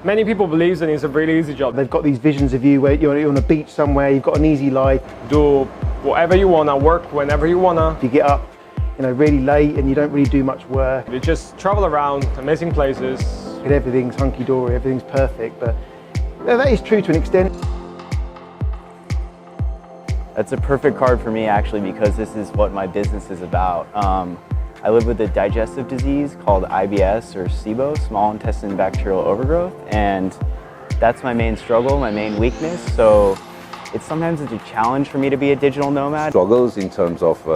Many people believe that it's a really easy job. They've got these visions of you where you're on a beach somewhere, you've got an easy life. Do whatever you wanna, work whenever you wanna. You get up, really late and you don't really do much work. You just travel around amazing places. And everything's hunky-dory, everything's perfect, but that is true to an extent. That's a perfect card for me actually, because this is what my business is about. I live with a digestive disease called IBS or SIBO, small intestine bacterial overgrowth, and that's my main struggle, my main weakness. So sometimes it's a challenge for me to be a digital nomad. Struggles in terms of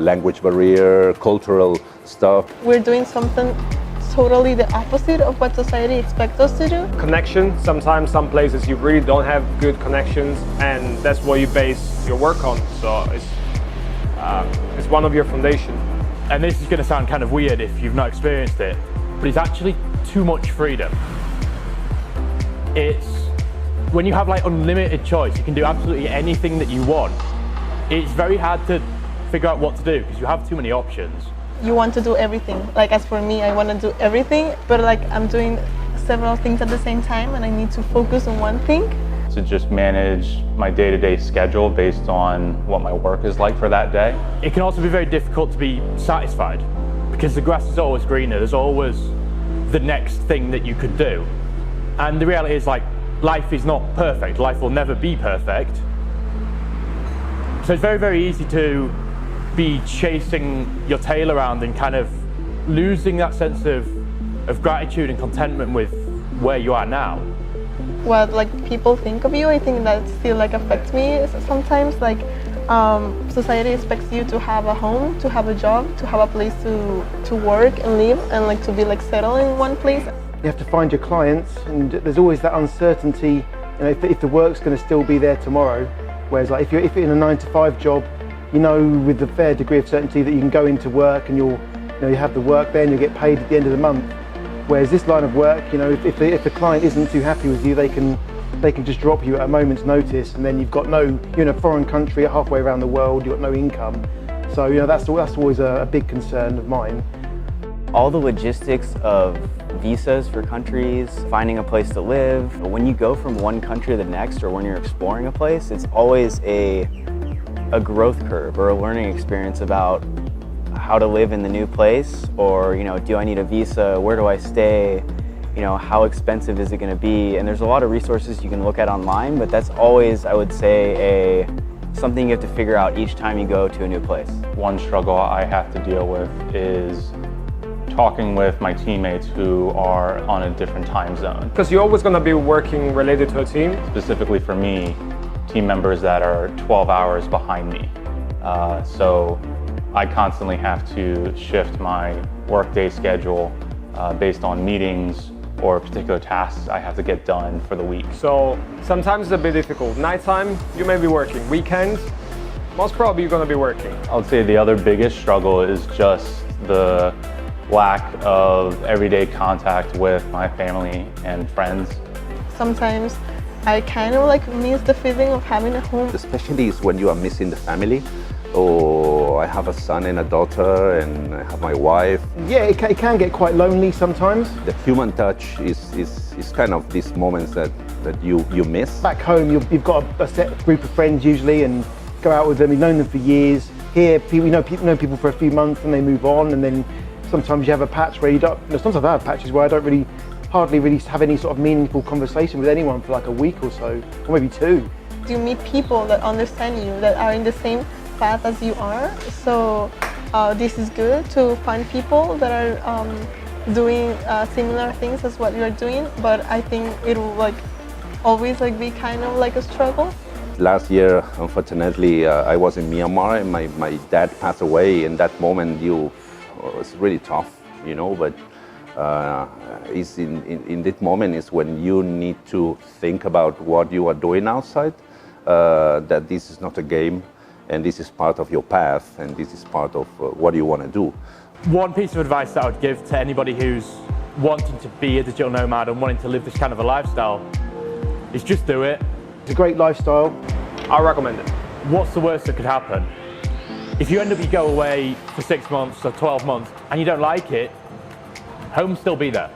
language barrier, cultural stuff. We're doing something totally the opposite of what society expects us to do. Connection, sometimes some places you really don't have good connections, and that's what you base your work on. So it's one of your foundations. And this is going to sound kind of weird if you've not experienced it, but it's actually too much freedom. It's when you have like unlimited choice, you can do absolutely anything that you want. It's very hard to figure out what to do because you have too many options. You want to do everything. Like as for me, I want to do everything, but like I'm doing several things at the same time and I need to focus on one thing. To just manage my day-to-day schedule based on what my work is like for that day. It can also be very difficult to be satisfied because the grass is always greener. There's always the next thing that you could do. And the reality is like life is not perfect. Life will never be perfect. So it's very, very easy to be chasing your tail around and kind of losing that sense of gratitude and contentment with where you are now. What like people think of you, I think that still like affects me sometimes. Like society expects you to have a home, to have a job, to have a place to work and live, and like to be like settled in one place. You have to find your clients, and there's always that uncertainty, if the work's going to still be there tomorrow. Whereas like if you're in a 9-to-5 job, with a fair degree of certainty that you can go into work and you have the work there and you'll get paid at the end of the month. Whereas this line of work, if the client isn't too happy with you, they can just drop you at a moment's notice, and then you've got you're in a foreign country halfway around the world, you've got no income. So that's always a big concern of mine. All the logistics of visas for countries, finding a place to live. When you go from one country to the next or when you're exploring a place, it's always a growth curve or a learning experience about how to live in the new place, or do I need a visa, where do I stay, how expensive is it going to be, and there's a lot of resources you can look at online, but that's always, I would say, something you have to figure out each time you go to a new place. One struggle I have to deal with is talking with my teammates who are on a different time zone. Because you're always going to be working related to a team. Specifically for me, team members that are 12 hours behind me. So I constantly have to shift my workday schedule based on meetings or particular tasks I have to get done for the week. So sometimes it's a bit difficult. Nighttime, you may be working. Weekends, most probably you're going to be working. I would say the other biggest struggle is just the lack of everyday contact with my family and friends. Sometimes I kind of like miss the feeling of having a home. Especially is when you are missing the family. Oh, I have a son and a daughter, and I have my wife. Yeah, it can get quite lonely sometimes. The human touch is kind of these moments that you miss. Back home, you've got a set group of friends usually, and go out with them. You've known them for years. Here, you know people for a few months, and they move on, and then sometimes you have a patch where you don't. Sometimes I have patches where I don't hardly have any sort of meaningful conversation with anyone for like a week or so, or maybe 2. You meet people that understand you, that are in the same path as you are. So this is good to find people that are doing similar things as what you're doing, but I think it will always be kind of like a struggle. Last year, unfortunately, I was in Myanmar and my dad passed away. In that moment, it was really tough, but it's in that moment is when you need to think about what you are doing outside, that this is not a game, and this is part of your path, and this is part of what you want to do. One piece of advice that I would give to anybody who's wanting to be a digital nomad and wanting to live this kind of a lifestyle is just do it. It's a great lifestyle. I recommend it. What's the worst that could happen? If you end up, you go away for 6 months or 12 months and you don't like it, home'll still be there.